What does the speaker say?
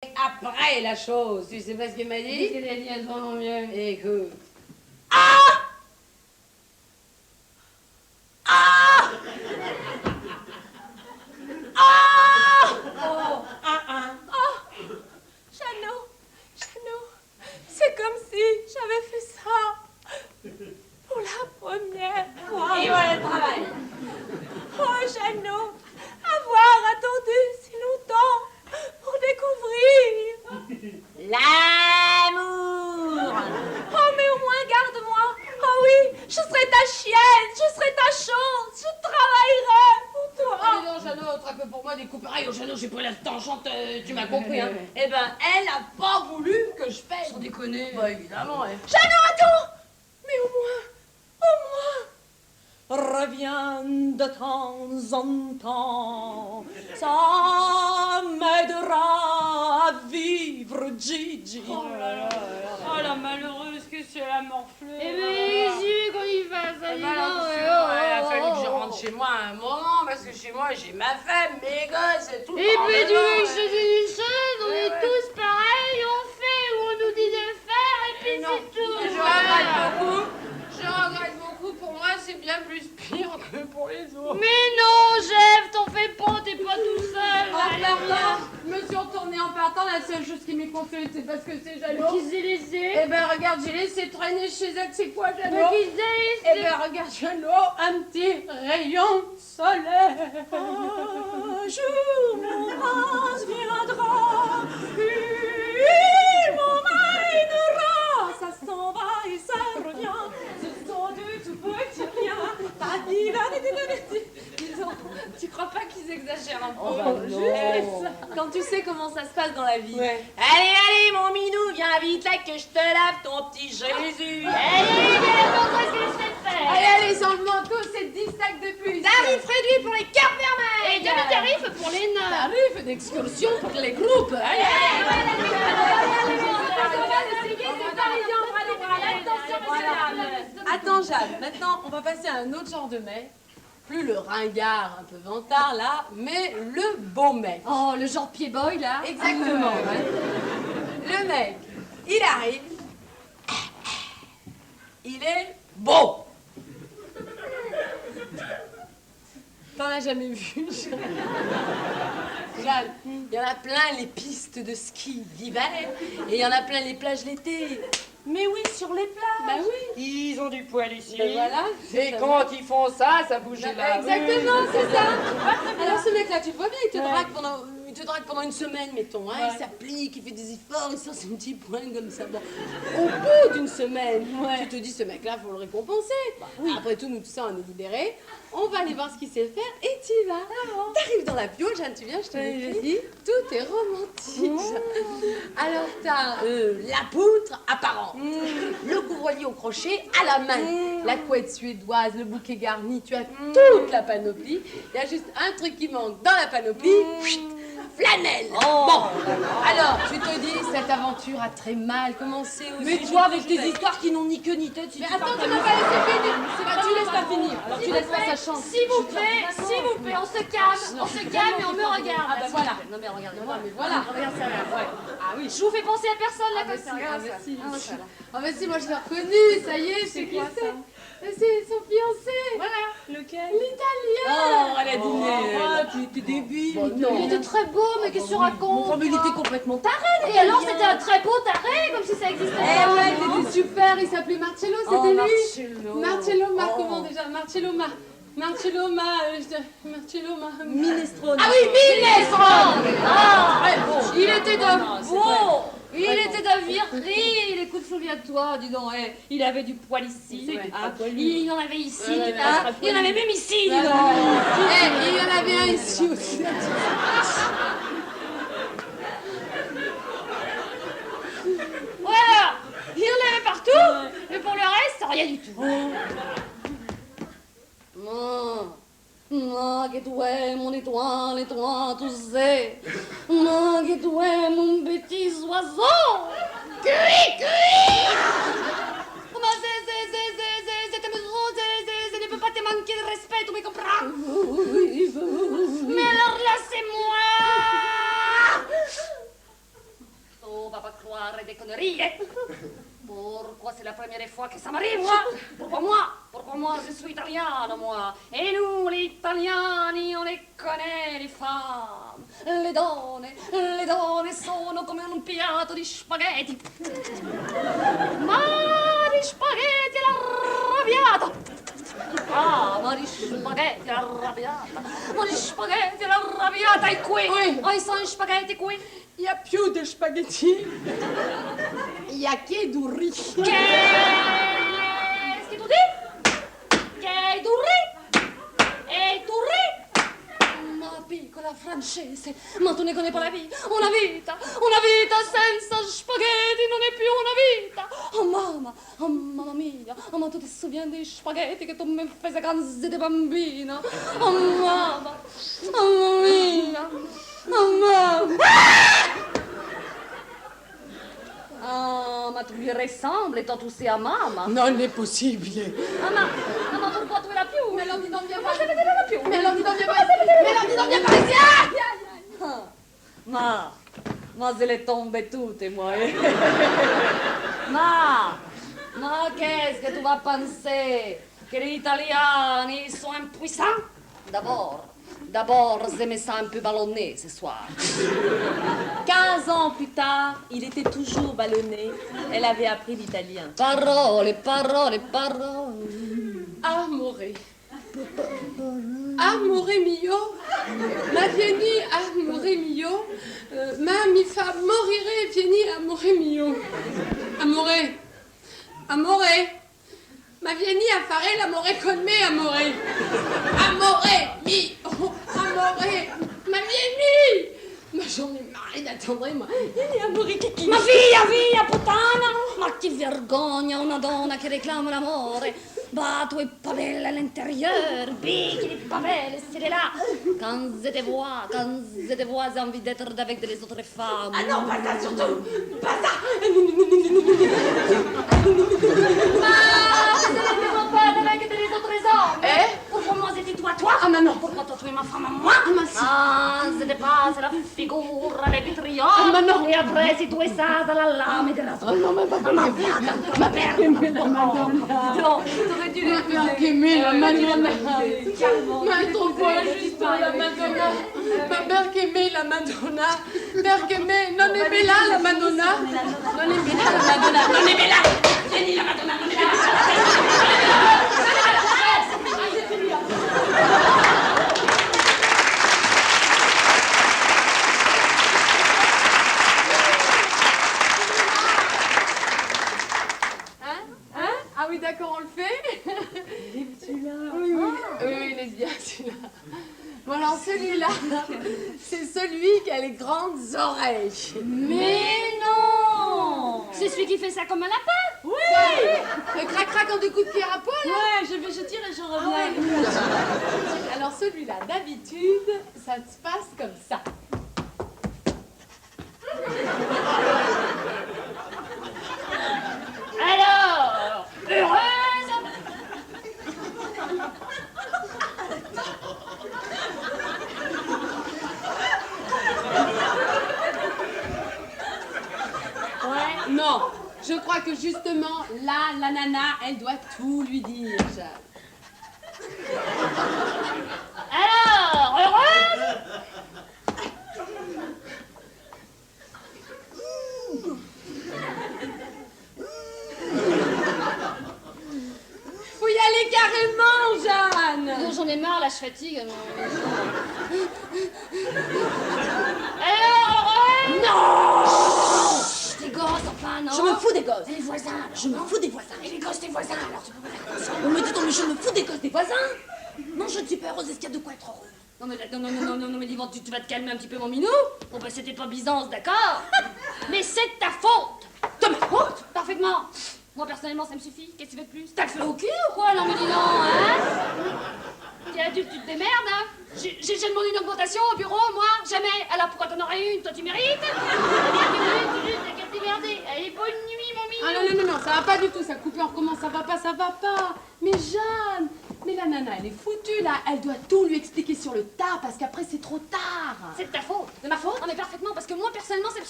après la chose. Tu sais pas ce qu'il m'a dit? Qu'est-ce qu'il a dit à son mieux? Écoute. Ah! Ah! Ah! Oh! Oh! Jeannot, c'est comme si j'avais fait ça pour la première fois. Et voilà le travail. Oh, Jeannot, avoir attendu si longtemps pour découvrir L'amour. Oh, mais au moins garde-moi. Oh oui, je serai ta chienne, je serai ta chose, je travaillerai pour toi. Oh, dis donc, Jeannot, traque pour moi des coups pareils. Oh, Jeannot, j'ai pas la tangente, tu m'as compris, hein. Eh ben, elle a pas voulu que je paye. Sans déconner. Bah, évidemment, hein. Jeannot, attends. Mais au moins, reviens de temps en temps. Ça m'aidera à vivre, Gigi. Oh là là, oh la malheureuse que c'est la morflée. Eh ben, Jésus, quand il va, ça Eh y ben, alors, va, tu sais, ouais, il a fallu que je rentre chez moi un moment, parce que chez moi, j'ai ma femme, mes gosses, et tout. Et puis, tu veux que je te ouais. dise une chose, on est tous pareils, on fait où on nous dit de faire, et puis Non, c'est tout. je regrette beaucoup. Je regrette beaucoup. Pour moi, c'est bien plus pire que pour les autres. Mais non, Jeff, t'en fais pas, t'es pas tout seul. En partant, je me suis retournée en partant. La seule chose qui m'est consolée, c'est parce que c'est Jeannot. Qui s'est laissé? Eh ben, regarde, j'ai laissé traîner chez elle. C'est quoi, Mais Jeannot? qui s'est laissé? Eh ben, regarde, Jeannot, un petit rayon de soleil. un jour mon prince viendra, il m'emmènera, ça s'en va et ça revient, ce sont de tout petits riens. Disons, tu crois pas qu'ils exagèrent un peu? Oh, bah non. Quand tu sais comment ça se passe dans la vie. Ouais. Allez, allez, mon minou, viens vite là que je te lave ton petit Jésus. Allez, viens, montre ce que je sais faire. Allez, allez, sans le manteau, c'est 10 sacs de plus. Tarif réduit pour les cartes Et vermeilles. demi-tarif pour les nains. Tarif d'excursion pour les groupes. Allez, Attends, Jeanne, maintenant, on va passer à un autre genre de mec. Plus le ringard, un peu vantard, là, mais le beau mec. Oh, le genre pied-boy, là. Exactement, ouais. Le mec, il arrive. Il est beau. T'en as jamais vu, Jeanne? Jeanne, il y en a plein les pistes de ski d'hiver et il y en a plein les plages l'été. Mais oui, sur les plages. Bah oui. Ils ont du poil ici. Ben voilà. Et quand ils font ça, ça bouge là. Exactement, c'est ça. Alors ce mec-là, tu le vois bien, il te drague pendant une semaine, mettons. Hein, il s'applique, il fait des efforts, il sort ses petits points comme ça. Bon, au bout d'une semaine, tu te dis, ce mec-là, faut le récompenser. Après tout, nous, tout ça, on est libérés. On va aller voir ce qu'il sait faire et tu y vas. T'arrives dans la piole, Jeanne, tu viens, je te décris. Tout est romantique. Alors, t'as la poutre apparente, le couvre-lit au crochet à la main, la couette suédoise, le bouquet garni, tu as toute la panoplie. Il y a juste un truc qui manque dans la panoplie. Flanelle. Bon, alors, tu te dis, cette aventure a très mal commencé aussi. Mais toi, avec tes histoires qui n'ont ni queue ni tête, si Mais tu attends, parles tu pas m'as de pas ça. laissé finir. Tu laisses pas finir. Alors, tu laisses pas sa chance. S'il vous plaît, on se calme et on me regarde. Ah bah voilà. Non mais regarde, Non, mais voilà. regarde ça là. Ouais. Ah oui. Je vous fais penser à personne là Ah bah comme si, ça. ah Regarde bah ça. si. Ah, ça, là. Ah bah si, moi je l'ai reconnu, ça y est, c'est qui c'est. C'est son fiancé. Voilà, lequel? L'Italien. Oh, elle a dîné. Oh, tu étais débile. Il était très beau, mais qu'est-ce que tu racontes? Oh, mais il était complètement taré. Et alors, c'était un très beau taré, comme si ça existait Eh pas. ouais, il était super, il s'appelait Marcello, c'était lui. Marcello. Marcello, comment Oh. déjà? Marcello, Marcello, Minestrone. Ah oui, Minestrone. Ah, Très beau. il était d'un Non, c'est beau. très beau. Il était d'un viril. Écoute, souviens-toi, dis donc, il avait du poil ici. C'est vrai, hein. pas poilu. Il en avait ici, Ouais, ouais, hein. ouais, Il y en avait même ici, dis Eh, donc. il y en avait un ici aussi. Voilà. Il y en avait partout, mais pour le reste, rien du tout. Non, que tu es mon étoile, tu sais. Non, que tu es mon petit oiseau. Cui, cui. Comment c'est maison, je ne peux pas te manquer de respect, tu me comprends? Mais alors là, c'est moi. pas croire des conneries. Pourquoi c'est la première fois que ça m'arrive, moi? Pourquoi moi, je suis italienne, moi? Et nous, les italiani, on les connaît, les femmes. Le donne sono come un piatto di spaghetti. Ma di spaghetti arrabbiata. Ah, ma di spaghetti arrabbiata. Ma di spaghetti arrabbiata. E qui? Oui. Oh, ils sont spaghetti qui? Il n'y a plus de spaghetti. Il n'y a que du riz. Qu'est-ce que tu dis? Che du riz? E tu riz? Ma piccola francese, ma tu ne connais pas la vie? Una vita senza spaghetti non è più una vita. Oh mamma mia, oh, ma tu ti souviens dei spaghetti che tu mi faisais quand j'étais bambina? Oh mamma mia, oh mamma. Ah, ma tu lui ressembles étant toussé à maman. Non, n'est possible. Maman, pourquoi tu es la più? Mais alors, dis donc, viens Moi, pas. je vais dire la più. Mais alors, dis donc, viens pas ici. Mais alors, dis donc, viens pas ici. Ma je les tombe toutes, moi. Ma qu'est-ce que tu vas penser? Que les Italiens, ils sont impuissants? D'abord, je me sens un peu ballonné ce soir. 15 ans plus tard, il était toujours ballonné. Elle avait appris l'italien. Parole. Amore. Amore mio, ma vieni amore mio, ma mi fa morire, vieni amore mio. Amore, ma vieni a fare l'amore con me, amore. Amore mio, amore, ma vieni. Ma j'en ai marre d'attendre, moi. Vieni amore kiki. Ma via, puttana! Ma che vergogna una donna che reclama l'amore! Bah, tu es pas belle à l'intérieur, big, il est pas belle, c'est là! Quand je te vois, j'ai envie d'être avec les autres femmes. Ah non, pas ça surtout. Pas ça. Mon père avec les autres hommes! Eh? Pourquoi moi c'était toi? Ah, mais non. Pourquoi toi tu es ma femme à moi? Ah, mais si. Ah, je te passe la figure avec le triomphe. Ah, mais non. Et après, si tu es ça, dans la lame de la Oh non, mais pas ma mère. Non, t'aurais dû les aimer la Madonna. Ma troppo juste la Madonna. Ma perché la Madonna. Perché non è bella la Madonna. Non è bella la Madonna. Non è bella. Vieni la Madonna, non è bella. Ah oui, d'accord, on le fait. Oui, il est bien celui-là. Bon, alors celui-là, c'est celui qui a les grandes oreilles. Mais non! C'est celui qui fait ça comme un lapin? Oui! Le crac-crac en deux coups de pierre à poil. Ouais, je tire et je reviens. Alors celui-là, d'habitude, ça se passe comme ça. Alors, heureuse? Non, je crois que justement, là, la nana, elle doit tout lui dire, Jeanne. Alors, heureuse? Faut y aller carrément, Jeanne. Non, j'en ai marre, là, je fatigue. Alors, heureuse? Non! Des gosses, enfin, non? Je me fous des gosses. Et les voisins, alors, Je me fous des voisins. Et les gosses des voisins, alors, tu peux pas faire attention. On me dit, mais je me fous des gosses des voisins. Non, je ne suis pas heureuse, est-ce qu'il y a de quoi être heureuse? Non, mais dis-moi, tu vas te calmer un petit peu, mon minou? Bon, ben, c'était pas Byzance, d'accord? Mais c'est de ta faute! De ma faute. Parfaitement! Moi, personnellement, ça me suffit. Qu'est-ce que tu veux de plus? T'as le feu au cul ou quoi? Non, mais dis non, hein? Tiens, tu te démerdes, hein? J'ai demandé une augmentation au bureau, moi? Jamais! Alors, pourquoi t'en aurais une? Toi, tu mérites? T'as qu'à te démerder. Allez, bonne nuit, mon minou! Ah non, ça va pas du tout, ça coupe, on recommence, ça va pas. Mais Jeanne, mais la nana, elle est foutue, là. Elle doit tout lui expliquer sur le tas, parce qu'après, c'est trop tard. C'est de ta faute. De ma faute? Non, mais parfaitement, parce que moi, personnellement, c'est